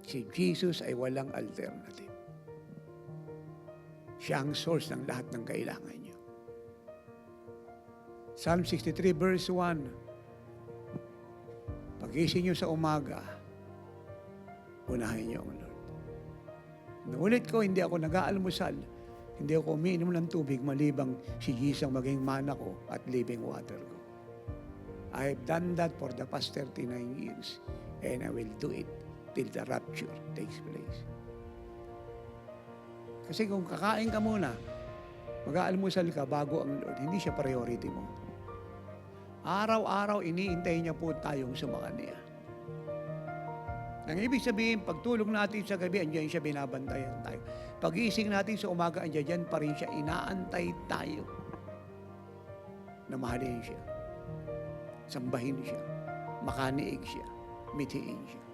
Si Jesus ay walang alternative. Siya ang source ng lahat ng kailangan niyo. Psalm 63 verse 1. Pagising niyo sa umaga, unahin niyo ang Lord. Naulit ko, hindi ako nag-aalmusal, hindi ako umiinom ng tubig malibang si Jesus ang maging mana ko at living water ko. I have done that for the past 39 years and I will do it till the rapture takes place. Kasi kung kakain ka muna, mag-aalmusal ka bago ang Lord, hindi siya priority mo. Araw-araw iniintay niya po tayong sumakan niya. Ang ibig sabihin, pagtulog natin sa gabi, andiyan siya, binabantayan tayo. Pag-iising natin sa umaga, andiyan pa rin siya, inaantay tayo na mahalin siya, sambahin siya, makaniig siya, mithiin siya.